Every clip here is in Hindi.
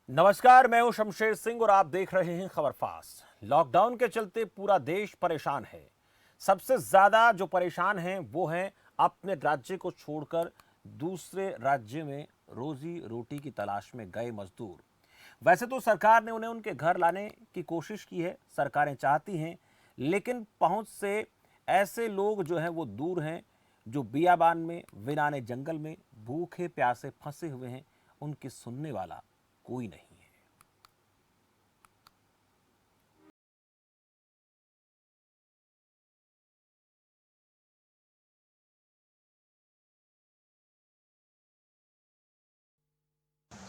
नमस्कार, मैं हूं शमशेर सिंह और आप देख रहे हैं खबर फास्ट। लॉकडाउन के चलते पूरा देश परेशान है। सबसे ज्यादा जो परेशान हैं वो हैं अपने राज्य को छोड़कर दूसरे राज्य में रोजी रोटी की तलाश में गए मजदूर। वैसे तो सरकार ने उन्हें उनके घर लाने की कोशिश की है, सरकारें चाहती हैं, लेकिन पहुंच से ऐसे लोग जो हैं वो दूर हैं, जो बियाबान में वीराने जंगल में भूखे प्यासे फंसे हुए हैं। उनकी सुनने वाला कोई नहीं है।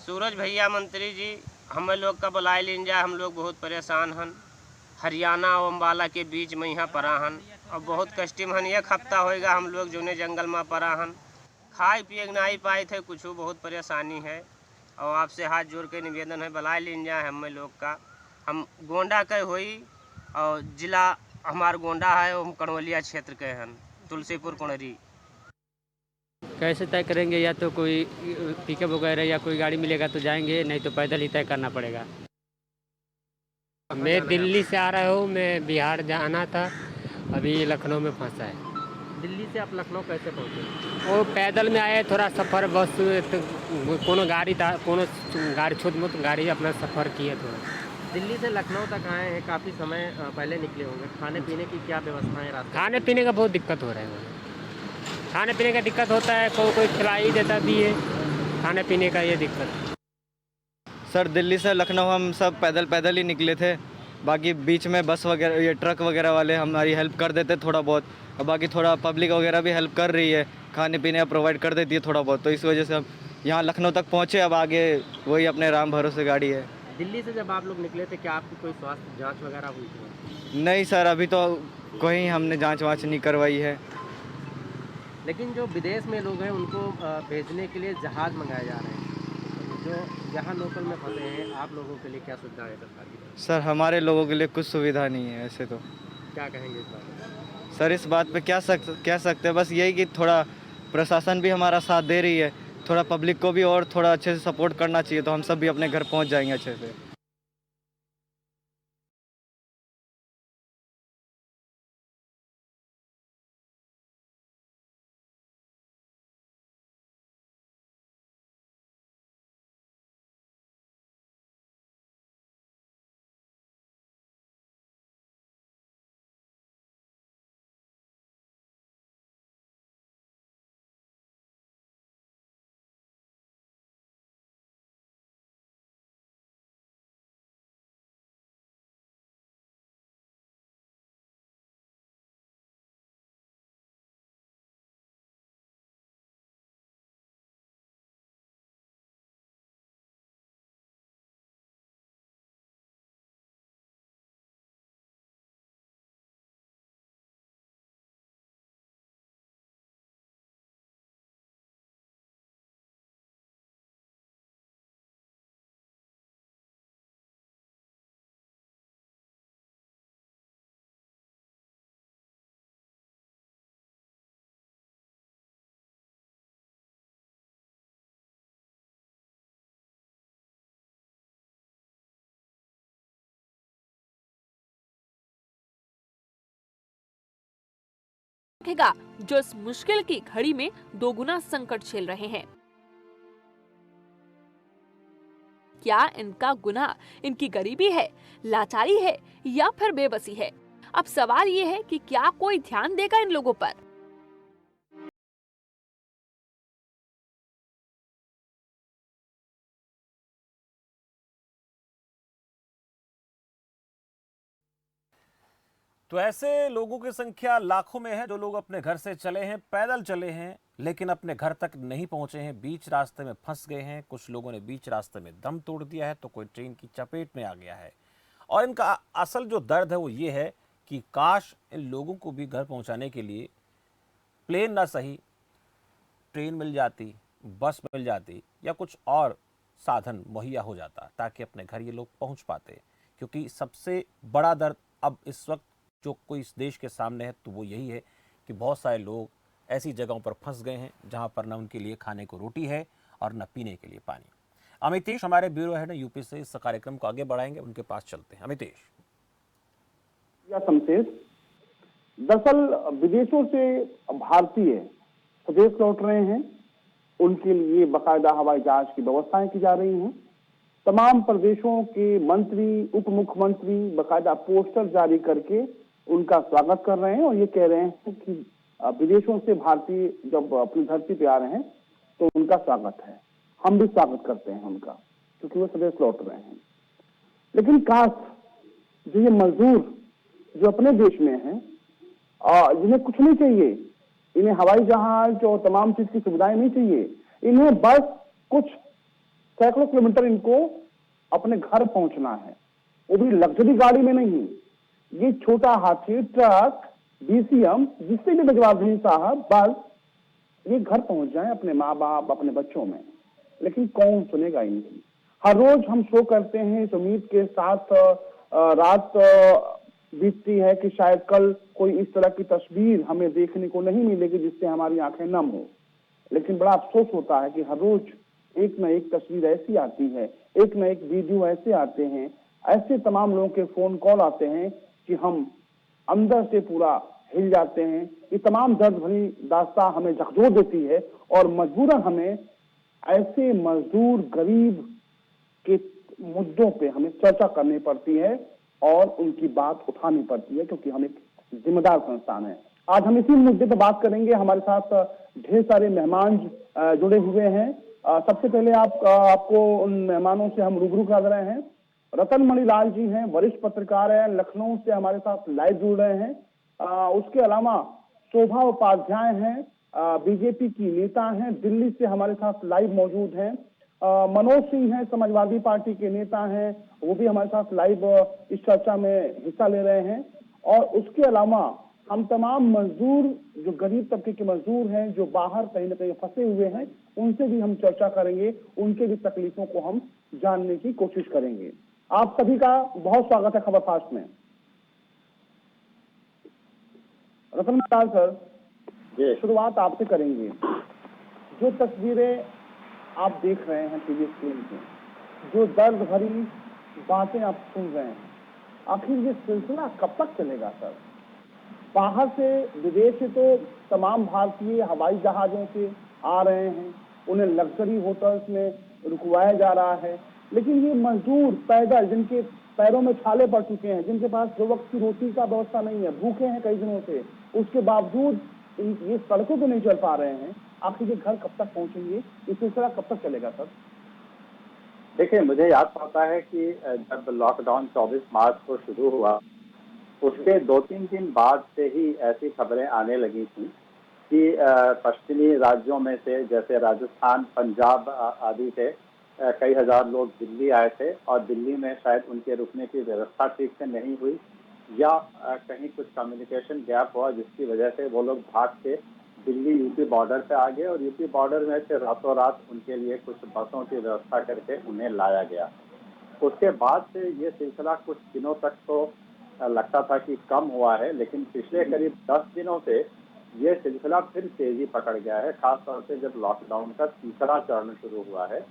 सूरज भैया मंत्री जी, हम लोग का बुलाए लीन जा। हम लोग बहुत परेशान हन। हरियाणा और अम्बाला के बीच में यहाँ परा हन और बहुत कष्टिम हन। एक हफ्ता होएगा हम लोग जोने जंगल में परा हन। खाए पिए नहीं पाए थे, कुछ बहुत परेशानी है। और आपसे हाथ जोड़ के निवेदन है, बुलाए लीन जाए हम लोग का। हम गोंडा के हुई और जिला हमार गोंडा है, हम कड़वलिया क्षेत्र के हन, तुलसीपुर कुंडरी। कैसे तय करेंगे? या तो कोई पिकअप वगैरह या कोई गाड़ी मिलेगा तो जाएंगे, नहीं तो पैदल ही तय करना पड़ेगा। मैं दिल्ली से आ रहा हूँ, मैं बिहार जाना था, अभी लखनऊ में फंसा है। दिल्ली से आप लखनऊ कैसे पहुँचे? वो पैदल में आए, थोड़ा सफ़र बस तो कोनो गाड़ी था, कोनो गाड़ी छोट मोट गाड़ी अपना सफ़र किए थोड़ा। दिल्ली से लखनऊ तक आए हैं, काफ़ी समय पहले निकले होंगे। खाने पीने की क्या व्यवस्थाएं रास्ते? खाने पीने का बहुत दिक्कत हो रहा है वहाँ। खाने पीने का दिक्कत होता है, कोई खिला ही देता भी है, खाने पीने का ये दिक्कत। सर, दिल्ली से लखनऊ हम सब पैदल पैदल ही निकले थे। बाकी बीच में बस वगैरह, ये ट्रक वगैरह वाले हमारी हेल्प कर देते थोड़ा बहुत, और बाकी थोड़ा पब्लिक वगैरह भी हेल्प कर रही है, खाने पीने प्रोवाइड कर देती है थोड़ा बहुत। तो इस वजह से हम यहाँ लखनऊ तक पहुँचे। अब आगे वही अपने राम भरोसे गाड़ी है। दिल्ली से जब आप लोग निकले थे, क्या आपकी कोई स्वास्थ्य जांच वगैरह हुई थी? नहीं सर, अभी तो कोई हमने जाँच वाँच नहीं करवाई है। लेकिन जो विदेश में लोग हैं उनको भेजने के लिए जहाज़ मंगाए जा रहे हैं। जो यहाँ लोकल में फंसे हैं, आप लोगों के लिए क्या सुविधा है सरकार की तरफ सर, हमारे लोगों के लिए कुछ सुविधा नहीं है ऐसे तो। से? क्या कहेंगे इस बारे में? सर, इस बात पे कह सकते हैं बस यही कि थोड़ा प्रशासन भी हमारा साथ दे रही है, थोड़ा पब्लिक को भी और थोड़ा अच्छे से सपोर्ट करना चाहिए, तो हम सब भी अपने घर पहुंच जाएंगे अच्छे से। रखेगा जो इस मुश्किल की घड़ी में दोगुना संकट झेल रहे हैं। क्या इनका गुनाह इनकी गरीबी है, लाचारी है या फिर बेबसी है? अब सवाल ये है कि क्या कोई ध्यान देगा इन लोगों पर? तो ऐसे लोगों की संख्या लाखों में है जो लोग अपने घर से चले हैं, पैदल चले हैं, लेकिन अपने घर तक नहीं पहुंचे हैं, बीच रास्ते में फंस गए हैं। कुछ लोगों ने बीच रास्ते में दम तोड़ दिया है, तो कोई ट्रेन की चपेट में आ गया है। और इनका असल जो दर्द है वो ये है कि काश इन लोगों को भी घर पहुंचाने के लिए प्लेन ना सही, ट्रेन मिल जाती, बस मिल जाती या कुछ और साधन मुहैया हो जाता, ताकि अपने घर ये लोग पहुंच पाते। क्योंकि सबसे बड़ा दर्द अब इस वक्त जो कोई इस देश के सामने है, तो वो यही है कि बहुत सारे लोग ऐसी जगहों पर फंस गए हैं जहां पर न उनके लिए खाने को रोटी है और न पीने के लिए पानी। अमितेश हमारे ब्यूरो हेड यूपी से इस कार्यक्रम को आगे बढ़ाएंगे, उनके पास चलते हैं। अमितेश। या शमशेर, दरअसल विदेशों से भारतीय स्वदेश लौट रहे हैं, उनके लिए बाकायदा हवाई जहाज की व्यवस्थाएं की जा रही हैं। तमाम प्रदेशों के मंत्री, उप मुख्यमंत्री बाकायदा पोस्टर जारी करके उनका स्वागत कर रहे हैं और ये कह रहे हैं कि विदेशों से भारतीय जब अपनी धरती पे आ रहे हैं तो उनका स्वागत है, हम भी स्वागत करते हैं उनका, क्योंकि वो स्वदेश लौट रहे हैं। लेकिन काश जो ये मजदूर जो अपने देश में हैं, जिन्हें कुछ नहीं चाहिए, इन्हें हवाई जहाज और तमाम चीज की सुविधाएं नहीं चाहिए, इन्हें बस कुछ सैकड़ों किलोमीटर इनको अपने घर पहुंचना है, वो भी लग्जरी गाड़ी में नहीं। ये छोटा हाथी, ट्रक, बीसीएम, जिससे भी भिजवा दें साहब, बस ये घर पहुंच जाए अपने माँ बाप, अपने बच्चों में। लेकिन कौन सुनेगा इनकी? हर रोज हम शो करते हैं इस उम्मीद के साथ, रात बीतती है कि शायद कल कोई इस तरह की तस्वीर हमें देखने को नहीं मिलेगी जिससे हमारी आंखें नम हो। लेकिन बड़ा अफसोस होता है कि हर रोज एक न एक तस्वीर ऐसी आती है, एक न एक वीडियो ऐसे आते हैं, ऐसे तमाम लोगों के फोन कॉल आते हैं कि हम अंदर से पूरा हिल जाते हैं। ये तमाम दर्द भरी दास्तां हमें झकझोर देती है और मजबूरन हमें ऐसे मजदूर, गरीब के मुद्दों पे हमें चर्चा करनी पड़ती है और उनकी बात उठानी पड़ती है, क्योंकि हम एक जिम्मेदार संस्थान है। आज हम इसी मुद्दे पर बात करेंगे। हमारे साथ ढेर सारे मेहमान जुड़े हुए हैं। सबसे पहले आपको उन मेहमानों से हम रूबरू करा रहे हैं। रतन मणिलाल जी हैं, वरिष्ठ पत्रकार हैं, लखनऊ से हमारे साथ लाइव जुड़ रहे हैं। उसके अलावा शोभा उपाध्याय हैं, बीजेपी की नेता हैं, दिल्ली से हमारे साथ लाइव मौजूद हैं। मनोज सिंह हैं, समाजवादी पार्टी के नेता हैं, वो भी हमारे साथ लाइव इस चर्चा में हिस्सा ले रहे हैं। और उसके अलावा हम तमाम मजदूर, जो गरीब तबके के मजदूर हैं, जो बाहर कहीं ना कहीं फंसे हुए हैं, उनसे भी हम चर्चा करेंगे, उनके भी तकलीफों को हम जानने की कोशिश करेंगे। आप सभी का बहुत स्वागत है खबर फास्ट में। रतन मणिलाल सर, शुरुआत आपसे करेंगे। जो तस्वीरें आप देख रहे हैं टीवी स्क्रीन पे, जो दर्द भरी बातें आप सुन रहे हैं, आखिर ये सिलसिला कब तक चलेगा सर? बाहर से, विदेश से तो तमाम भारतीय हवाई जहाजों से आ रहे हैं, उन्हें लग्जरी होटल्स में रुकवाया जा रहा है, लेकिन ये मजदूर पैदल, जिनके पैरों में छाले पड़ चुके हैं, जिनके पास 2 वक्त की रोटी का व्यवस्था नहीं है, भूखे हैं कई दिनों से, उसके बावजूद ये सड़कों पे नहीं चल पा रहे हैं, आखिर ये घर कब तक पहुंचेंगे? ये सिलसिला कब तक चलेगा सर? देखिए, मुझे याद पड़ता है कि जब लॉकडाउन 24 मार्च को शुरू हुआ, उसके 2-3 दिन बाद से ही ऐसी खबरें आने लगी थी कि पश्चिमी राज्यों में से, जैसे राजस्थान, पंजाब आदि से कई हजार लोग दिल्ली आए थे और दिल्ली में शायद उनके रुकने की व्यवस्था ठीक से नहीं हुई या कहीं कुछ कम्युनिकेशन गैप हुआ, जिसकी वजह से वो लोग भाग के दिल्ली यूपी बॉर्डर पे आ गए और यूपी बॉर्डर में से रातों रात उनके लिए कुछ बसों की व्यवस्था करके उन्हें लाया गया। उसके बाद से ये सिलसिला कुछ दिनों तक तो लगता था कि कम हुआ है, लेकिन पिछले करीब 10 दिनों से ये सिलसिला फिर तेजी पकड़ गया है, खासतौर से जब लॉकडाउन का तीसरा चरण शुरू हुआ है,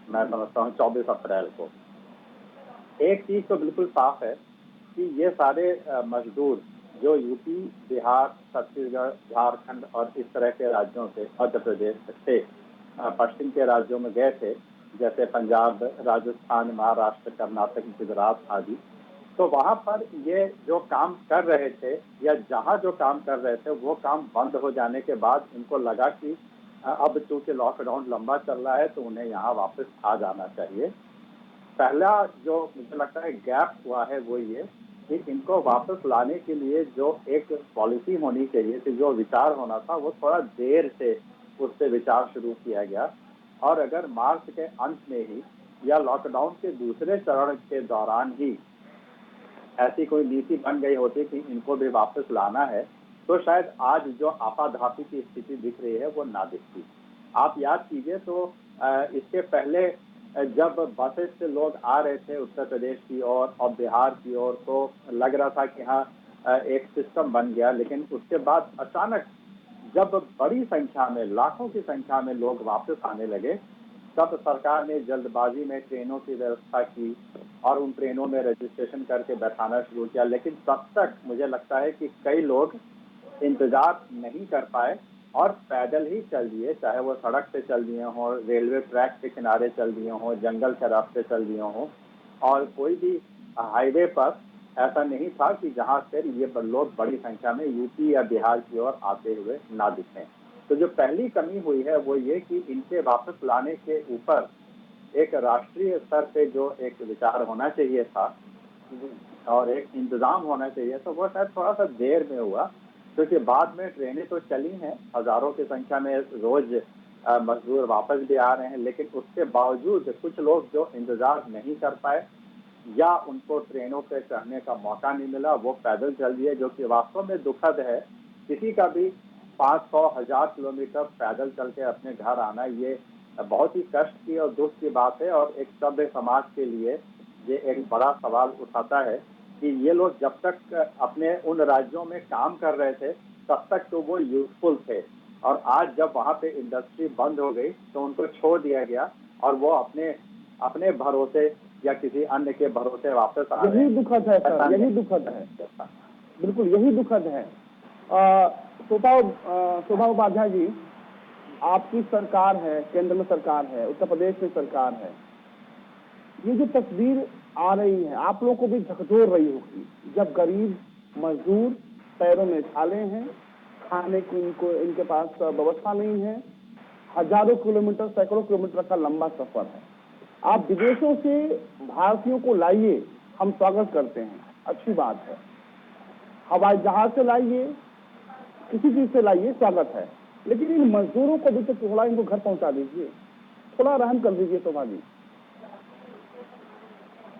मैं समझता हूँ 24 अप्रैल को। एक चीज तो बिल्कुल साफ है कि ये सारे मजदूर जो यूपी, बिहार, छत्तीसगढ़, झारखंड और इस तरह के राज्यों से, मध्य प्रदेश से पश्चिम के राज्यों में गए थे, जैसे पंजाब, राजस्थान, महाराष्ट्र, कर्नाटक, गुजरात आदि, तो वहाँ पर ये जो काम कर रहे थे या जहाँ जो काम कर रहे थे वो काम बंद हो जाने के बाद इनको लगा कि अब चूंकि लॉकडाउन लंबा चल रहा है तो उन्हें यहाँ वापस आ जाना चाहिए। पहला जो मुझे लगता है गैप हुआ है वो ये कि इनको वापस लाने के लिए जो एक पॉलिसी होनी चाहिए थी, जो विचार होना था, वो थोड़ा देर से उस पर विचार शुरू किया गया। और अगर मार्च के अंत में ही या लॉकडाउन के दूसरे चरण के दौरान ही ऐसी कोई नीति बन गई होती कि इनको भी वापस लाना है, तो शायद आज जो आपाधापी की स्थिति दिख रही है वो ना दिखती। आप याद कीजिए तो इसके पहले जब बसेस से लोग आ रहे थे उत्तर प्रदेश की ओर और बिहार की ओर, तो लग रहा था कि हाँ एक सिस्टम बन गया, लेकिन उसके बाद अचानक जब बड़ी संख्या में, लाखों की संख्या में लोग वापस आने लगे, तब सरकार ने जल्दबाजी में ट्रेनों की व्यवस्था की और उन ट्रेनों में रजिस्ट्रेशन करके बैठाना शुरू किया, लेकिन तब तक मुझे लगता है कि कई लोग इंतजार नहीं कर पाए और पैदल ही चल दिए, चाहे वो सड़क पे चल दिए हों, रेलवे ट्रैक के किनारे चल दिए हों, जंगल के रास्ते चल दिए हों, और कोई भी हाईवे पर ऐसा नहीं था कि जहां से ये लोग बड़ी संख्या में यूपी या बिहार की ओर आते हुए ना दिखें। तो जो पहली कमी हुई है वो ये कि इनके वापस लाने के ऊपर एक राष्ट्रीय स्तर पे जो एक विचार होना चाहिए था और एक इंतजाम होना चाहिए, तो वो शायद थोड़ा सा देर में हुआ, क्योंकि बाद में ट्रेनें तो चली हैं, हजारों की संख्या में रोज मजदूर वापस भी आ रहे हैं, लेकिन उसके बावजूद कुछ लोग जो इंतजार नहीं कर पाए या उनको ट्रेनों पे चढ़ने का मौका नहीं मिला, वो पैदल चल दिए, जो कि वास्तव में दुखद है। किसी का भी 500-1000 किलोमीटर पैदल चल के अपने घर आना ये बहुत ही कष्ट की और दुख की बात है, और एक सभ्य समाज के लिए ये एक बड़ा सवाल उठाता है कि ये लोग जब तक अपने उन राज्यों में काम कर रहे थे तब तक तो वो यूजफुल थे, और आज जब वहाँ पे इंडस्ट्री बंद हो गई तो उनको छोड़ दिया गया और वो अपने भरोसे या किसी अन्य के भरोसे वापस आ रहे हैं। यही दुखद है सर, यही दुखद है, बिल्कुल यही दुखद है। शोभा उपाध्याय जी, आपकी सरकार है, केंद्र में सरकार है, उत्तर प्रदेश में सरकार है, ये जो तस्वीर आ रही है आप लोगों को भी झकझोर रही होगी, जब गरीब मजदूर पैरों में छाले हैं, खाने की इनके पास व्यवस्था नहीं है, हजारों किलोमीटर सैकड़ों किलोमीटर का लंबा सफर है। आप विदेशों से भारतीयों को लाइए, हम स्वागत करते हैं, अच्छी बात है, हवाई जहाज से लाइए, किसी चीज से लाइए, स्वागत है, लेकिन इन मजदूरों को भी तो थोड़ा इनको घर पहुंचा दीजिए, थोड़ा रहम कर दीजिए। शोभा जी,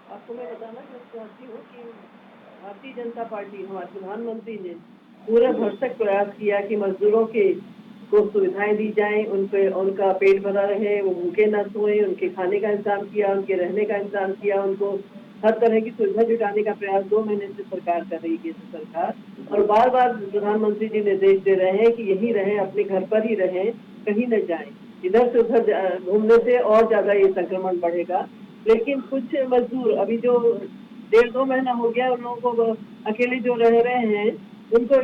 आपको मैं बताना चाहती हूँ कि भारतीय जनता पार्टी, हमारे प्रधानमंत्री ने पूरा भरसक प्रयास किया कि मजदूरों को सुविधाएं दी जाएं, उनका पेट भरा रहे, वो भूखे न सोएं, उनके खाने का इंतजाम किया, उनके रहने का इंतजाम किया, उनको हर तरह की सुविधा जुटाने का प्रयास 2 महीने से सरकार कर रही है, केंद्र सरकार, और बार बार प्रधानमंत्री जी निर्देश दे रहे हैं कि यही रहें, अपने घर पर ही रहें, कहीं न जाएं, इधर से उधर घूमने से और ज्यादा ये संक्रमण बढ़ेगा। लेकिन कुछ मजदूर अभी जो 1.5-2 महीना हो गया उन लोगों को अकेले जो रह रहे हैं, उनको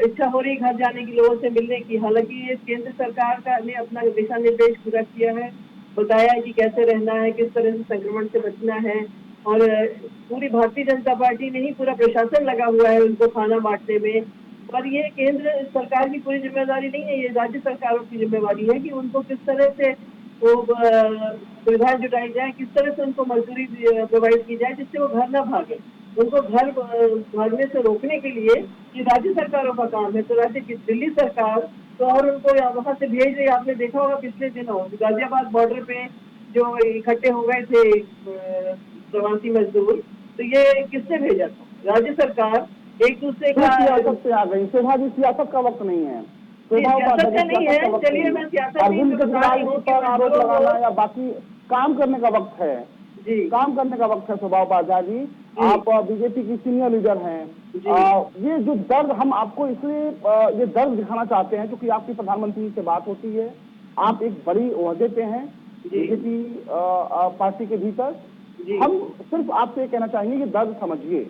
इच्छा हो रही घर जाने की, लोगों से मिलने की। हालांकि ये केंद्र सरकार ने अपना दिशा निर्देश पूरा किया है, बताया है कि कैसे रहना है, किस तरह से संक्रमण से बचना है, और पूरी भारतीय जनता पार्टी में ही पूरा प्रशासन लगा हुआ है उनको खाना बांटने में। और ये केंद्र सरकार की पूरी जिम्मेदारी नहीं है, ये राज्य सरकारों की जिम्मेवारी है कि उनको किस तरह से वो सुविधाएं जुटाई जाए, किस तरह से उनको मजदूरी प्रोवाइड की जाए जिससे वो घर ना भागे। उनको घर भागने से रोकने के लिए ये राज्य सरकारों का काम है। तो राज्य की दिल्ली सरकार तो और उनको वहां से भेज रही। आपने देखा होगा पिछले दिनों गाजियाबाद बॉर्डर पे जो इकट्ठे हो गए थे प्रवासी मजदूर, तो ये किसने भेजा था? राज्य सरकार एक दूसरे का सियासत से आ गई। शोभा जी, सियासत का वक्त नहीं है, सियासत का नहीं है। चलिए मैं सियासत पर आरोप लगाना या बाकी काम करने का वक्त है जी, काम करने का वक्त है। शोभा उपाध्याय जी, आप बीजेपी की सीनियर लीडर हैं, ये जो दर्द हम आपको इसलिए ये दर्द दिखाना चाहते हैं क्योंकि आपकी प्रधानमंत्री से बात होती है, आप एक बड़ी ओहदे पे हैं बीजेपी पार्टी के भीतर। हम सिर्फ आपसे कहना चाहेंगे कि दर्द समझिए,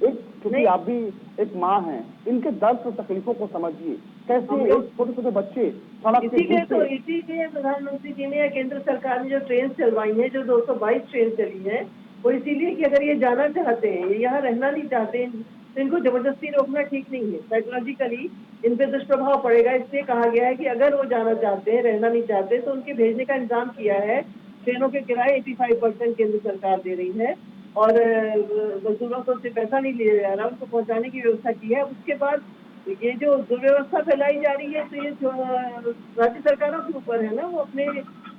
क्योंकि आप भी एक माँ हैं, इनके दर्द और तकलीफों को समझिए, कैसे छोटे छोटे बच्चे सड़क इसीलिए प्रधानमंत्री जी ने या केंद्र सरकार ने जो ट्रेन चलवाई है, जो 222 ट्रेन चली है, वो इसीलिए कि अगर ये जाना चाहते हैं, ये यहाँ रहना नहीं चाहते हैं, तो इनको जबरदस्ती रोकना ठीक नहीं है, साइकोलॉजिकली इन पे दुष्प्रभाव पड़ेगा। इसलिए कहा गया है कि अगर वो जाना चाहते हैं, रहना नहीं चाहते, तो उनके भेजने का इंतजाम किया है। ट्रेनों के किराए 85% केंद्र सरकार दे रही है और मजदूरों को उससे पैसा नहीं लिया जा रहा, उनको पहुंचाने की व्यवस्था की है। उसके बाद ये जो दुर्व्यवस्था फैलाई जा रही है, तो ये राज्य सरकारों के ऊपर है ना, वो अपने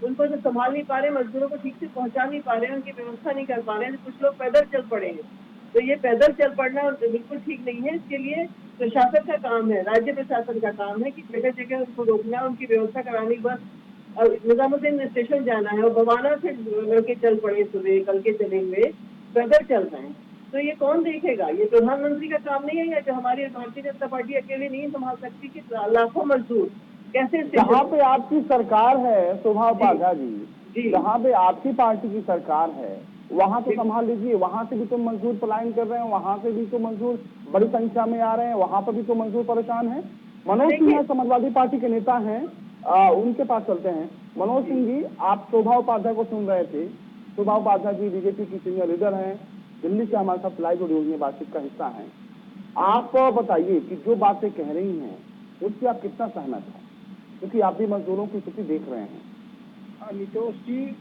उनको जो संभाल नहीं पा रहे, मजदूरों को ठीक से पहुंचा नहीं पा रहे हैं, उनकी व्यवस्था नहीं कर पा रहे हैं। कुछ लोग पैदल चल पड़े हैं, तो ये पैदल चल पड़ना बिल्कुल ठीक नहीं है। इसके लिए प्रशासन का काम है, राज्य प्रशासन का काम है कि जगह जगह उनको रोकना, उनकी व्यवस्था करानी। बस निजामुद्दीन स्टेशन जाना है और बवाना से लड़के चल पड़े, सुबह कल के चले हुए पैदल चल रहे हैं, तो ये कौन देखेगा? ये प्रधानमंत्री का काम नहीं है या जो हमारी भारतीय जनता पार्टी अकेले नहीं संभाल सकती कि लाखों मजदूर कैसे? जहाँ पे आपकी सरकार है शोभा उपाध्याय जी, जहाँ पे आपकी पार्टी की सरकार है वहाँ तो संभाल लीजिए, वहाँ से भी तो मजदूर पलायन कर रहे हैं, वहाँ से भी तो मजदूर बड़ी संख्या में आ रहे हैं, वहाँ पर भी तो मजदूर परेशान हैं। मनोज सिन्हा समाजवादी पार्टी के नेता हैं, उनके पास चलते हैं। मनोज सिंह जी, आप शोभा उपाध्याय को सुन रहे थे। शोभा उपाध्याय जी बीजेपी की सीनियर लीडर हैं, दिल्ली से हमारे साथ लाइव जुड़ी हुई है, बातचीत का हिस्सा है। आप बताइए कि जो बातें कह रही हैं उससे आप कितना सहमत हैं, क्योंकि आप भी मजदूरों की स्थिति देख रहे हैं। नितोष जी,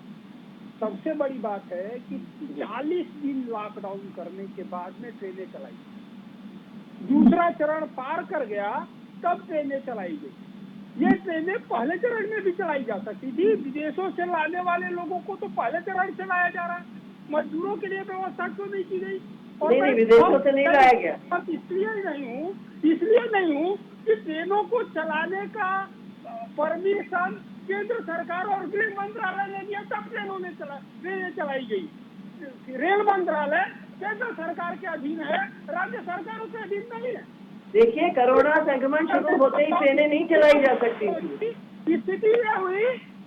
सबसे बड़ी बात है कि 40 दिन लॉकडाउन करने के बाद में ट्रेनें चलाई, दूसरा चरण पार कर गया तब ट्रेनें चलाई गई। ये ट्रेनें पहले चरण में भी चलाई जा सकती थी। विदेशों से लाने वाले लोगों को तो पहले चरण से लाया जा रहा है, मजदूरों के लिए व्यवस्था क्यों नहीं की गई? और नहीं, विदेशों से नहीं लाया गया। इसलिए नहीं हूँ कि ट्रेनों को चलाने का परमिशन केंद्र सरकार और गृह मंत्रालय ने दिया, तब ट्रेनें चलाई गई। रेल मंत्रालय केंद्र सरकार के अधीन है, राज्य सरकारों के अधीन नहीं है। देखिए, कोरोना संक्रमण शुरू होते ही ट्रेनें नहीं चलाई जा सकती थी। स्थिति यह हुई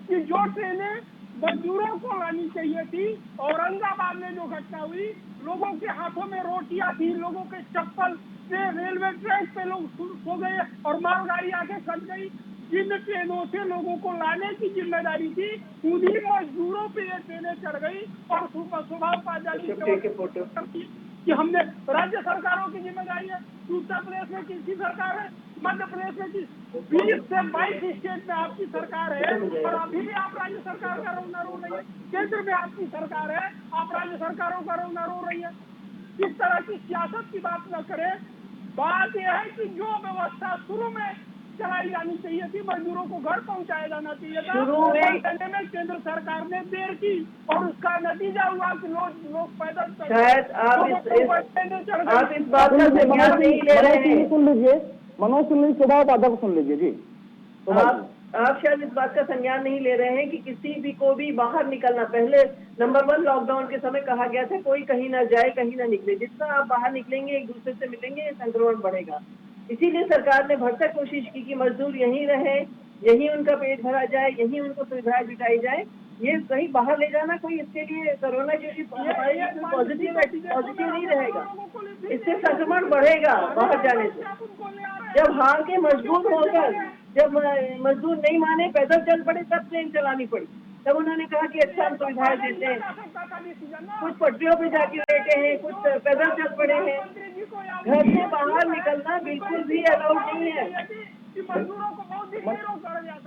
कि जो ट्रेनें मजदूरों को लानी चाहिए थी, औरंगाबाद में जो घटना हुई, लोगों के हाथों में रोटियां थी, लोगों के चप्पल से रेलवे ट्रैक पे लोग सो गए और मालगाड़ी आके फंस गई। जिन ट्रेनों से लोगों को लाने की जिम्मेदारी थी, उन्हीं मजदूरों पे ये ट्रेनें चढ़ गई। और सुबह कि हमने राज्य सरकारों की जिम्मेदारी है। उत्तर प्रदेश में किसकी सरकार है? मध्य प्रदेश में 20 से 22 स्टेट में आपकी सरकार है और अभी भी आप राज्य सरकार का रोना रो रही है। केंद्र में आपकी सरकार है, आप राज्य सरकारों का रोना रो रही है। इस तरह की सियासत की बात न करें। बात यह है कि जो व्यवस्था शुरू में चलाई जानी चाहिए थी, मजदूरों को घर पहुंचाया जाना चाहिए था, शुरू में केंद्र सरकार ने देर की और उसका नतीजा हुआ कि लोग पैदल शायद आप इस बात का संज्ञान नहीं ले रहे हैं। सुन लीजिए, मनोज सिंह जी, शोभा उपाध्याय को सुन लीजिए जी। आप शायद इस बात का संज्ञान नहीं ले रहे हैं कि किसी भी को भी बाहर निकलना, पहले नंबर 1 लॉकडाउन के समय कहा गया था कोई कहीं ना जाए, कहीं ना निकले। जितना आप बाहर निकलेंगे, एक दूसरे से मिलेंगे, संक्रमण बढ़ेगा। इसीलिए सरकार ने भरसक कोशिश की कि मजदूर यहीं रहे, यहीं उनका पेट भरा जाए, यहीं उनको सुविधाएं जुटाई जाए। ये कहीं बाहर ले जाना कोई इसके लिए कोरोना जैसी पॉजिटिव नहीं रहेगा, इससे संक्रमण बढ़ेगा बाहर जाने से। जब हार के मजबूर होकर, जब मजदूर नहीं माने, पैदल चल पड़े, तब ट्रेन चलानी पड़ी। तब उन्होंने कहा कि अच्छा हम सुविधाएं देते हैं। कुछ पटरियों पे जाके बैठे हैं, कुछ पैदल चल पड़े हैं। घर से बाहर निकलना बिल्कुल भी अलाउड नहीं है।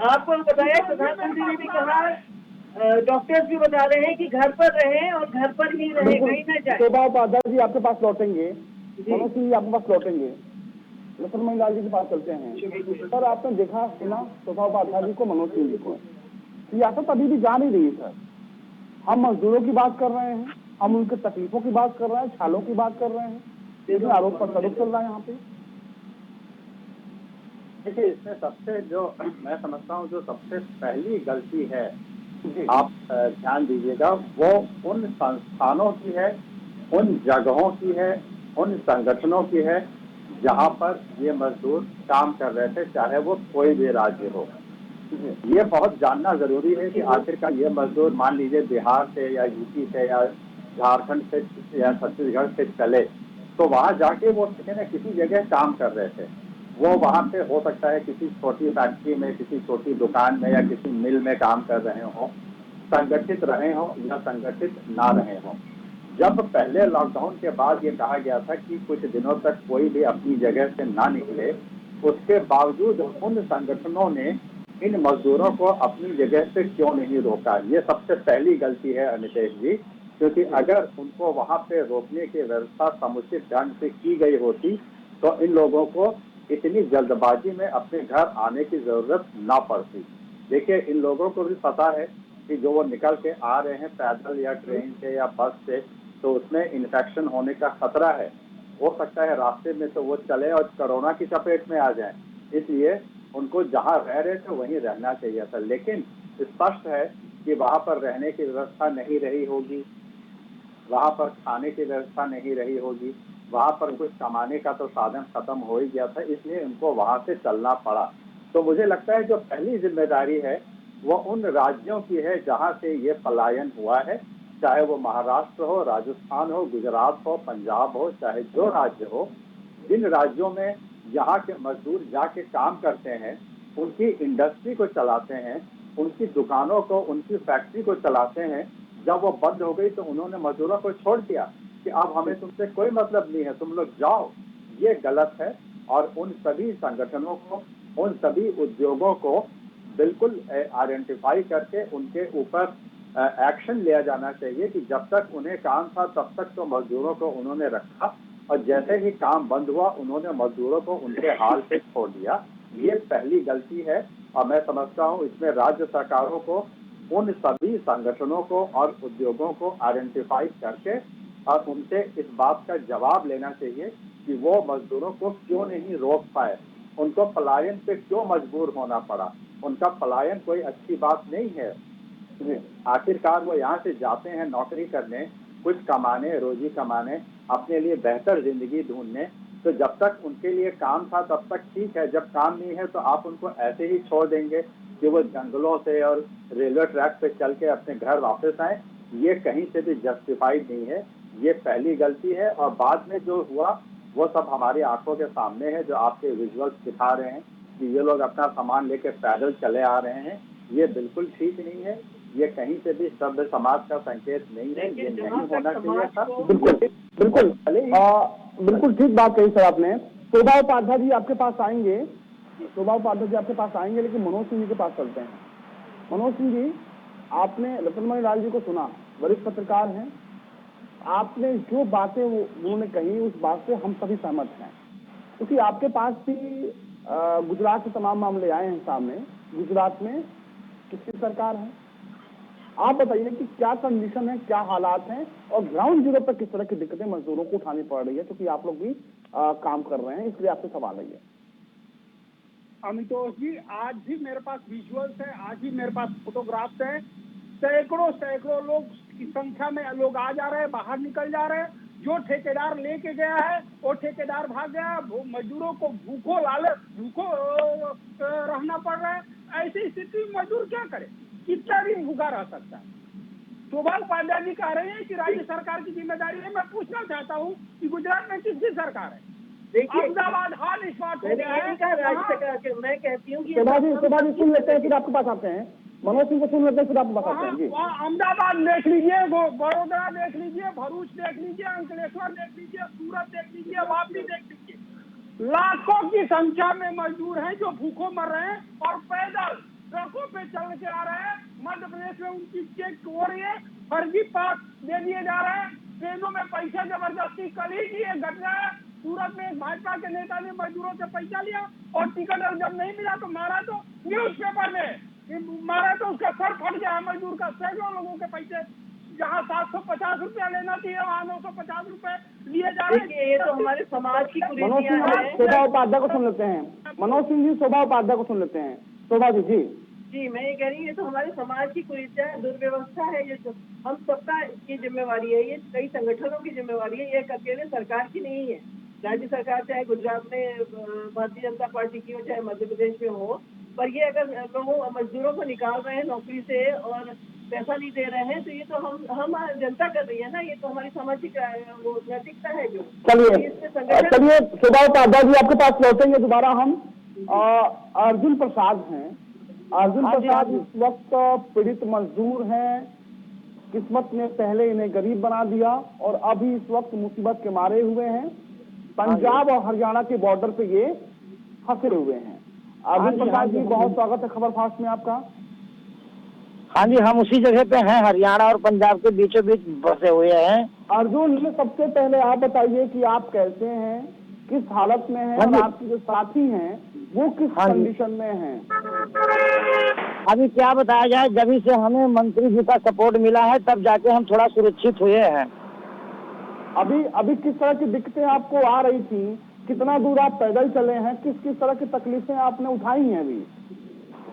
आपको बताया, प्रधानमंत्री ने भी कहा, डॉक्टर्स भी बता रहे हैं कि घर पर रहें और घर पर ही रहें, कहीं न जाए। शोभा उपाध्याय जी आपके पास लौटेंगे, मनोज सिंह जी आपके पास लौटेंगे, लक्ष्मण लाल जी के पास चलते हैं। सर, आपने देखा सुना शोभा उपाध्याय जी को, मनोज सिंह जी को, सियासत अभी भी जा नहीं रही है सर। हम मजदूरों की बात कर रहे हैं, हम उनके तकलीफों की बात कर रहे हैं, छालों की बात कर रहे हैं, लेकिन आरोप पर आरोप चल रहा है यहाँ पे। देखिए, इसमें सबसे जो मैं समझता हूँ जो सबसे पहली गलती है, आप ध्यान दीजिएगा, वो उन संस्थानों की है, उन जगहों की है, उन संगठनों की है जहाँ पर ये मजदूर काम कर रहे थे, चाहे वो कोई भी राज्य हो। ये बहुत जानना जरूरी है कि आखिरकार ये मजदूर मान लीजिए बिहार से या यूपी से या झारखंड से या छत्तीसगढ़ से चले, तो वहाँ जाके वो किसी जगह काम कर रहे थे। वो वहाँ पे हो सकता है किसी छोटी फैक्ट्री में, किसी छोटी दुकान में या किसी मिल में काम कर रहे हों, संगठित रहे हों या संगठित ना रहे हों। जब पहले लॉकडाउन के बाद ये कहा गया था कि कुछ दिनों तक कोई भी अपनी जगह से ना निकले, उसके बावजूद उन संगठनों ने इन मजदूरों को अपनी जगह से क्यों नहीं रोका? ये सबसे पहली गलती है अनितेश जी, क्योंकि अगर उनको वहाँ पे रोकने की व्यवस्था समुचित ढंग से की गई होती तो इन लोगों को इतनी जल्दबाजी में अपने घर आने की जरूरत ना पड़ती। देखिए, इन लोगों को भी पता है कि जो वो निकल के आ रहे हैं पैदल या ट्रेन से या बस से, तो उसमें इन्फेक्शन होने का खतरा है। हो सकता है रास्ते में तो वो चले और कोरोना की चपेट में आ जाएं। इसलिए उनको जहाँ रह रहे थे वहीं रहना चाहिए था, लेकिन स्पष्ट है कि वहाँ पर रहने की व्यवस्था नहीं रही होगी, वहाँ पर खाने की व्यवस्था नहीं रही होगी, वहाँ पर कुछ कमाने का तो साधन खत्म हो ही गया था, इसलिए उनको वहाँ से चलना पड़ा। तो मुझे लगता है जो पहली जिम्मेदारी है वो उन राज्यों की है जहां से ये पलायन हुआ है, चाहे वो महाराष्ट्र हो, राजस्थान हो, गुजरात हो, पंजाब हो, चाहे जो राज्य हो। जिन राज्यों में यहाँ के मजदूर जाके काम करते हैं, उनकी इंडस्ट्री को चलाते हैं, उनकी दुकानों को, उनकी फैक्ट्री को चलाते हैं, जब वो बंद हो गई तो उन्होंने मजदूरों को छोड़ दिया कि अब हमें तुमसे कोई मतलब नहीं है, तुम लोग जाओ। ये गलत है और उन सभी संगठनों को, उन सभी उद्योगों को बिल्कुल आइडेंटिफाई करके उनके ऊपर एक्शन लिया जाना चाहिए कि जब तक उन्हें काम था तब तक तो मजदूरों को उन्होंने रखा, और जैसे ही काम बंद हुआ उन्होंने मजदूरों को उनके हाल पे छोड़ दिया। ये पहली गलती है और मैं समझता हूँ इसमें राज्य सरकारों को उन सभी संगठनों को और उद्योगों को आइडेंटिफाई करके और उनसे इस बात का जवाब लेना चाहिए कि वो मजदूरों को क्यों नहीं रोक पाए, उनको पलायन पे क्यों मजबूर होना पड़ा। उनका पलायन कोई अच्छी बात नहीं है। आखिरकार वो यहाँ से जाते हैं नौकरी करने, कुछ कमाने, रोजी कमाने, अपने लिए बेहतर जिंदगी ढूंढने। तो जब तक उनके लिए काम था तब तक ठीक है, जब काम नहीं है तो आप उनको ऐसे ही छोड़ देंगे कि वो जंगलों से और रेलवे ट्रैक पे चल के अपने घर वापस आए। ये कहीं से भी जस्टिफाइड नहीं है। ये पहली गलती है और बाद में जो हुआ वो सब हमारी आंखों के सामने है, जो आपके विजुअल्स दिखा रहे हैं कि ये लोग अपना सामान लेके पैदल चले आ रहे हैं। ये बिल्कुल ठीक नहीं है, ये कहीं से भी सभ्य समाज का संकेत नहीं है, ये नहीं होना चाहिए था। बिल्कुल बिल्कुल बिल्कुल ठीक बात कही सर आपने। शोभा उपाध्याय जी आपके पास आएंगे, लेकिन मनोज सिंह जी के पास चलते हैं। मनोज सिंह जी, आपने रतनमणि लाल जी को सुना, वरिष्ठ पत्रकार हैं, आपने जो बातें उन्होंने कही उस बात से हम सभी सहमत हैं, क्योंकि आपके पास भी गुजरात के तमाम मामले आए हैं सामने। गुजरात में किसकी सरकार है, आप बताइए कि क्या कंडीशन है, क्या हालात हैं और ग्राउंड जीरो पर किस तरह की दिक्कतें मजदूरों को उठानी पड़ रही है, क्योंकि आप लोग भी काम कर रहे हैं, इसलिए आपसे सवाल है। अमितोष जी, आज भी मेरे पास विजुअल्स है, आज भी मेरे पास फोटोग्राफ्स है। सैकड़ों लोग की संख्या में लोग आ जा रहे हैं, बाहर निकल जा रहे हैं। जो ठेकेदार लेके गया है वो ठेकेदार भाग गया, मजदूरों को भूखो रहना पड़ रहा है। ऐसी स्थिति में मजदूर क्या करे, कितना दिन भूखा रह सकता है। शोभा उपाध्याय जी कह रहे हैं कि राज्य सरकार की जिम्मेदारी है। मैं पूछना चाहता हूँ कि गुजरात में किसकी सरकार है? अहमदाबाद हाल इस बात हो गया है। मैं कहती हूँ कि शोभा जी सुन लेते हैं, फिर आपके पास आते हैं। मनोज सिंह को सुन लेते हैं, फिर आपके पास आते हैं। जी, अहमदाबाद देख लीजिए, बड़ोदरा देख लीजिए, भरूच देख लीजिए, अंकलेश्वर देख लीजिए, सूरत देख लीजिए, वापी देख लीजिए। लाखों की संख्या में मजदूर हैं जो भूखों मर रहे हैं और पैदल ट्रकों पे चल के आ रहे हैं। मध्य प्रदेश में उनकी चेक हो रही है, फर्जी पास दे दिए जा रहे हैं, ट्रेनों में पैसा जबरदस्ती। कल ही की एक घटना है, सूरत में एक भाजपा के नेता ने मजदूरों से पैसा लिया और टिकट जब नहीं मिला तो मारा, तो न्यूज़पेपर में मारा तो उसका सर फट गया। मजदूर का सैकड़ों लोगों के पैसे जहाँ 750 रुपया लेना चाहिए वहाँ 950 रुपए लिए जा रहे हैं। ये तो हमारे समाज की मनोज सिंह शोभा उपाध्याय को सुन लेते हैं। मनोज सिंह जी शोभा उपाध्याय को सुन लेते हैं। शोभा जी। जी, मैं ये कह रही हूँ ये तो हमारे समाज की कुरीतियां है, दुर्व्यवस्था है। ये तो हम सबका की जिम्मेवारी है, ये कई संगठनों की जिम्मेवारी है, ये अकेले सरकार की नहीं है। राज्य सरकार चाहे गुजरात में भारतीय जनता पार्टी की हो, चाहे मध्य प्रदेश में हो, पर ये अगर लोगों मजदूरों को निकाल रहे हैं नौकरी से और पैसा नहीं दे रहे हैं, तो ये तो हम जनता कर रही है ना। ये तो हमारी सामाजिक वो नैतिकता है जो। चलिए शोभा उपाध्याय जी आपके पास लौटेंगे दोबारा हम। अर्जुन प्रसाद हैं। अर्जुन प्रसाद इस वक्त पीड़ित मजदूर हैं। किस्मत ने पहले इन्हें गरीब बना दिया और अभी इस वक्त मुसीबत के मारे हुए हैं। पंजाब और हरियाणा के बॉर्डर पे ये फंसे हुए हैं। अर्जुन प्रसाद जी, बहुत स्वागत है खबर फास्ट में आपका। हाँ जी, हम उसी जगह पे हैं, हरियाणा और पंजाब के बीचों बीच बसे हुए हैं। अर्जुन, सबसे पहले आप बताइए कि आप कैसे हैं, किस हालत में हैं और आपके जो साथी हैं वो किस कंडीशन में हैं? अभी क्या बताया जाए, जब से हमें मंत्री जी का सपोर्ट मिला है तब जाके हम थोड़ा सुरक्षित हुए हैं। अभी किस तरह की दिक्कतें आपको आ रही थी, कितना दूर आप पैदल चले हैं, किस किस तरह की तकलीफें आपने उठाई हैं? अभी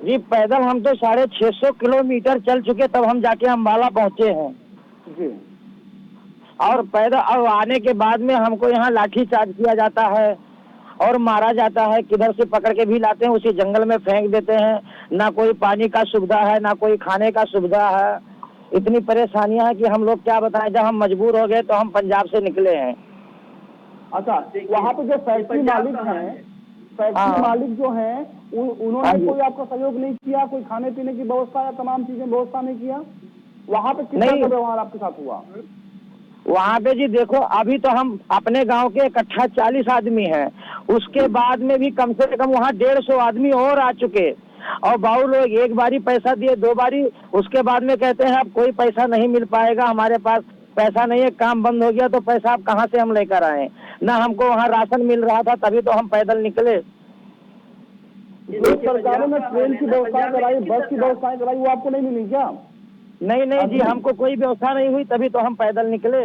जी पैदल हम तो 650 किलोमीटर चल चुके, तब हम जाके अम्बाला पहुंचे हैं जी। और पैदल अब आने के बाद में हमको यहाँ लाठी चार्ज किया जाता है और मारा जाता है, किधर से पकड़ के भी लाते हैं, उसी जंगल में फेंक देते हैं। ना कोई पानी का सुविधा है, ना कोई खाने का सुविधा है। इतनी परेशानियां हैं कि हम लोग क्या बताएं। जब हम मजबूर हो गए तो हम पंजाब से निकले हैं। अच्छा, वहाँ पे जो फैक्ट्री मालिक हैं, फैक्ट्री मालिक जो हैं, उन्होंने कोई आपका सहयोग नहीं किया? कोई खाने पीने की व्यवस्था या तमाम चीजें व्यवस्था नहीं किया? वहाँ पे कितना व्यवहार आपके साथ हुआ? वहाँ पे जी देखो, अभी तो हम अपने गांव के इकट्ठा 40 आदमी हैं। उसके बाद में भी कम से कम वहाँ 150 आदमी और आ चुके, और बाबू लोग एक बारी पैसा दिए, 2 बारी, उसके बाद में कहते हैं अब कोई पैसा नहीं मिल पाएगा, हमारे पास पैसा नहीं है, काम बंद हो गया, तो पैसा आप कहाँ से हम लेकर आए? ना हमको वहाँ राशन मिल रहा था, तभी तो हम पैदल निकले। जो सरकारों ने ट्रेन की व्यवस्था कराई, बस की व्यवस्था कराई, वो आपको नहीं मिली क्या? नहीं जी, हमको कोई व्यवस्था नहीं हुई, तभी तो हम पैदल निकले।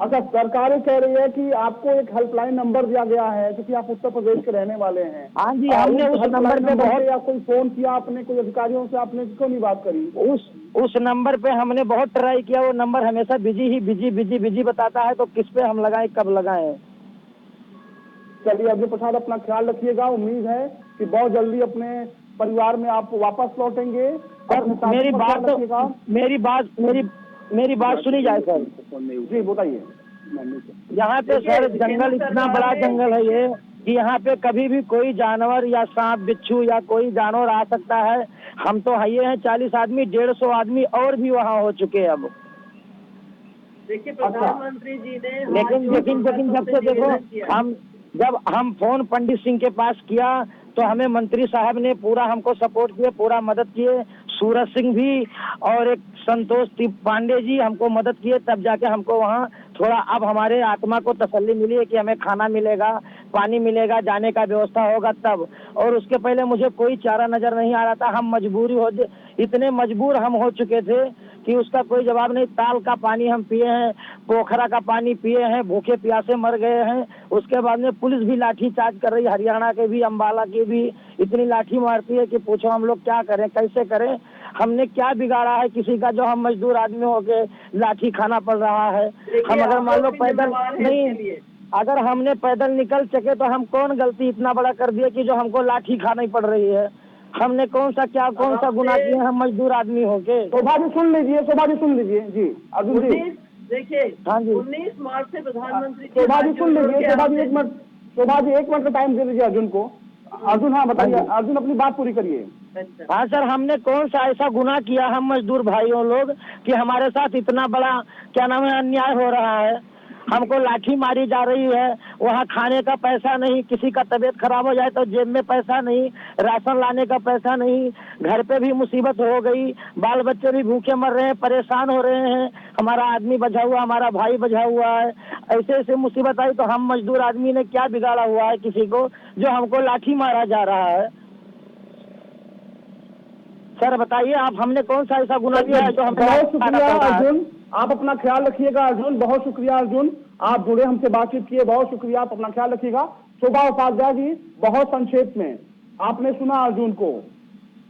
अच्छा, सरकारें कह रही है कि आपको एक हेल्पलाइन नंबर दिया गया है, क्योंकि आप उत्तर प्रदेश के रहने वाले हैं। हाँ जी, हमने उस नंबर पे बहुत, या कोई फोन किया आपने, कोई अधिकारियों से आपने क्यों नहीं बात करी? उस नंबर पे हमने बहुत ट्राई किया। वो नंबर हमेशा बिजी बताता है, तो किस पे हम लगाएं, कब लगाएं? चलिए अब्दुल प्रसाद, अपना ख्याल रखिएगा। उम्मीद है कि बहुत जल्दी अपने परिवार में आप वापस लौटेंगे। मेरी बात सुनी जाए सर। जी बताइए। यहाँ पे सर जंगल, इतना बड़ा जंगल है ये कि यहाँ पे कभी भी कोई जानवर या सांप बिच्छू या कोई जानवर आ सकता है। हम तो ये हैं 40 आदमी, 150 आदमी और भी वहाँ हो चुके हैं अब। देखिए प्रधानमंत्री जी ने, लेकिन जब से देखो, जब हम फोन पंडित सिंह के पास किया तो हमें मंत्री साहब ने पूरा हमको सपोर्ट किए, पूरा मदद किए। सूरज सिंह भी और एक संतोष पांडे जी हमको मदद किए, तब जाके हमको वहाँ थोड़ा अब हमारे आत्मा को तसल्ली मिली है कि हमें खाना मिलेगा, पानी मिलेगा, जाने का व्यवस्था होगा तब। और उसके पहले मुझे कोई चारा नजर नहीं आ रहा था। हम इतने मजबूर हम हो चुके थे कि उसका कोई जवाब नहीं। ताल का पानी हम पिए हैं, पोखरा का पानी पिए हैं, भूखे प्यासे मर गए हैं। उसके बाद में पुलिस भी लाठी चार्ज कर रही, हरियाणा के भी, अम्बाला की भी इतनी लाठी मारती है कि पूछो हम लोग क्या करें, कैसे करें? हमने क्या बिगाड़ा है किसी का जो हम मजदूर आदमी हो के लाठी खाना पड़ रहा है? हम अगर मान लो पैदल नहीं, अगर हमने पैदल निकल सके तो हम कौन गलती इतना बड़ा कर दिए कि जो हमको लाठी खानी पड़ रही है? हमने कौन सा गुनाह किया हम मजदूर आदमी होके? शोभा जी सुन लीजिए जी। अर्जुन जी देखिए, हाँ जी, 19 मार्च से प्रधानमंत्री शोभा जी सुन लीजिए। शोभा जी 1 मिनट का टाइम दे दीजिए अर्जुन को। अर्जुन, हाँ बताइए अर्जुन, अपनी बात पूरी करिए। हाँ सर, हमने कौन सा ऐसा गुनाह किया हम मजदूर भाइयों लोग कि हमारे साथ इतना बड़ा क्या नाम है अन्याय हो रहा है? हमको लाठी मारी जा रही है, वहाँ खाने का पैसा नहीं, किसी का तबीयत खराब हो जाए तो जेब में पैसा नहीं, राशन लाने का पैसा नहीं, घर पे भी मुसीबत हो गई, बाल बच्चे भी भूखे मर रहे हैं, परेशान हो रहे हैं, हमारा आदमी बचा हुआ, हमारा भाई बचा हुआ है। ऐसे मुसीबत आई तो हम मजदूर आदमी ने क्या बिगाड़ा हुआ है किसी को जो हमको लाठी मारा जा रहा है? सर बताइए आप, हमने कौन सा ऐसा गुनाह किया है जो हम? बहुत शुक्रिया अर्जुन, आप अपना ख्याल रखिएगा। अर्जुन, बहुत शुक्रिया अर्जुन, आप जुड़े, हमसे बातचीत किए, बहुत शुक्रिया। आप अपना ख्याल रखिएगा। शोभा उपाध्याय जी, बहुत संक्षेप में आपने सुना अर्जुन को,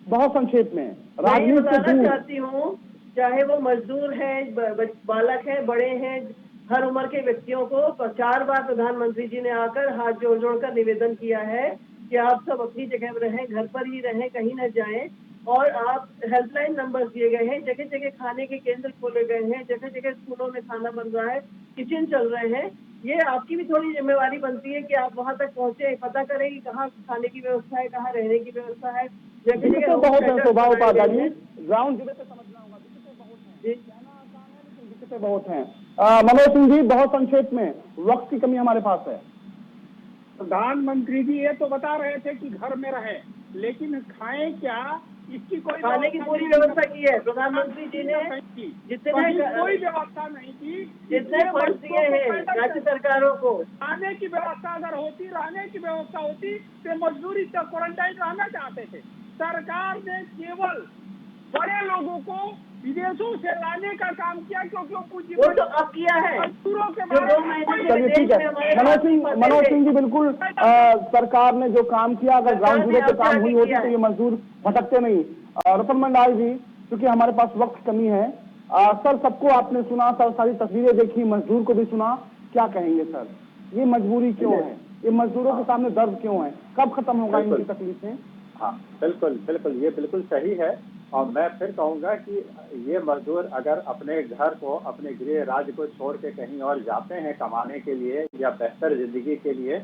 बहुत संक्षेप में। राजनीति से दूर चाहती हूँ, चाहे वो मजदूर है, बालक है, बड़े हैं, हर उम्र के व्यक्तियों को 4 बार प्रधानमंत्री जी ने आकर हाथ जोड़कर निवेदन किया है कि आप सब अपनी जगह रहें, घर पर ही रहें, कहीं न जाएं। और आप हेल्पलाइन नंबर दिए गए हैं, जगह जगह खाने के केंद्र खोले गए हैं, जगह जगह स्कूलों में खाना बन रहा है, किचन चल रहे हैं। ये आपकी भी थोड़ी जिम्मेवारी बनती है कि आप वहां तक पहुंचे, पता करें कि कहाँ खाने की व्यवस्था है, कहाँ रहने की व्यवस्था है। जगह जगह बहुत है शोभा उपाध्याय, ग्राउंड जीरो पे समझना होगा। दिक्कतें बहुत हैं। मनोज सिंह जी, बहुत संक्षेप में, वक्त की कमी हमारे पास है। प्रधानमंत्री जी ये तो बता रहे थे कि घर में रहे, लेकिन खाएं क्या, इसकी कोई खाने की पूरी व्यवस्था की है प्रधानमंत्री जी ने। जितने कोई व्यवस्था नहीं की, जितने फंड दिए हैं राज्य सरकारों को, खाने की व्यवस्था अगर होती, रहने की व्यवस्था होती तो मजदूरी तक क्वारंटाइन रहना चाहते थे। सरकार ने केवल बड़े लोगों को विदेशों से लाने का काम किया, क्योंकि वो तो अब किया है। चलिए ठीक है मनोज सिंह जी, बिल्कुल सरकार ने जो काम किया, अगर ग्राउंड जीरो पे काम हुई होती तो ये मजदूर भटकते नहीं। रतन मंडाल जी, क्योंकि हमारे पास वक्त कमी है, सर सबको आपने सुना, सर सारी तस्वीरें देखी, मजदूर को भी सुना, क्या कहेंगे सर, ये मजबूरी क्यों है? ये मजदूरों के सामने दर्द क्यों है? कब खत्म होगा इनकी तकलीफें? हाँ, बिल्कुल बिल्कुल, ये बिल्कुल सही है। और मैं फिर कहूँगा कि ये मजदूर अगर अपने घर को, अपने गृह राज्य को छोड़ के कहीं और जाते हैं कमाने के लिए या बेहतर जिंदगी के लिए,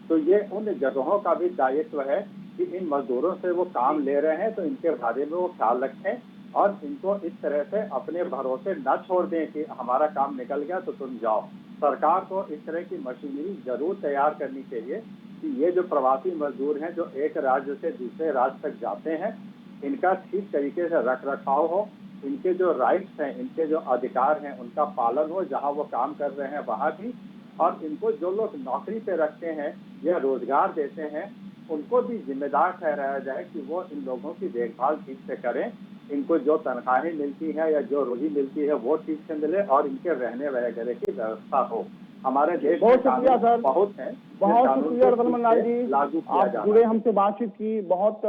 तो ये उन जगहों का भी दायित्व है कि इन मजदूरों से वो काम ले रहे हैं तो इनके बारे में वो ख्याल रखें और इनको इस तरह से अपने भरोसे न छोड़ दें कि हमारा काम निकल गया तो तुम जाओ। सरकार को इस तरह की मशीनरी जरूर तैयार करनी चाहिए कि ये जो प्रवासी मजदूर हैं जो एक राज्य से दूसरे राज्य तक जाते हैं, इनका ठीक तरीके से रख रखाव हो, इनके जो राइट्स हैं, इनके जो अधिकार हैं उनका पालन हो जहां वो काम कर रहे हैं वहां भी, और इनको जो लोग नौकरी पे रखते हैं या रोजगार देते हैं उनको भी जिम्मेदार ठहराया जाए कि वो इन लोगों की देखभाल ठीक से करें, इनको जो तनख्वाहें मिलती है या जो रोजी मिलती है वो ठीक से मिले और इनके रहने वगैरह की व्यवस्था हो। हमारे देश बहुत शुक्रिया सर, बहुत है, बहुत शुक्रिया रतन लाल जी, लागू किया आप जुड़े हमसे बातचीत की, बहुत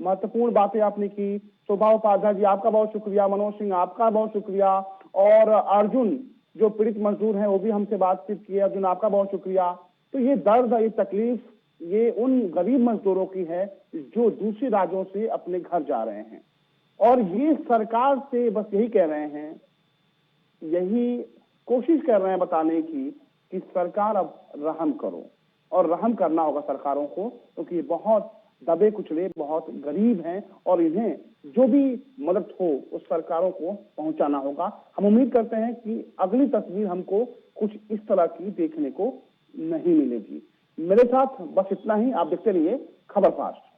महत्वपूर्ण बातें आपने की। शोभा उपाध्याय जी आपका बहुत शुक्रिया, मनोज सिंह आपका बहुत शुक्रिया, और अर्जुन जो पीड़ित मजदूर हैं वो भी हमसे बातचीत की। अर्जुन आपका बहुत शुक्रिया। तो ये दर्द, ये तकलीफ ये उन गरीब मजदूरों की है जो दूसरे राज्यों से अपने घर जा रहे हैं, और ये सरकार से बस यही कह रहे हैं, यही कोशिश कर रहे हैं बताने की कि सरकार अब रहम करो, और रहम करना होगा सरकारों को, क्योंकि ये बहुत दबे कुचले, बहुत गरीब हैं और इन्हें जो भी मदद हो उस सरकारों को पहुंचाना होगा। हम उम्मीद करते हैं कि अगली तस्वीर हमको कुछ इस तरह की देखने को नहीं मिलेगी। मेरे साथ बस इतना ही, आप देखते रहिए खबर फास्ट।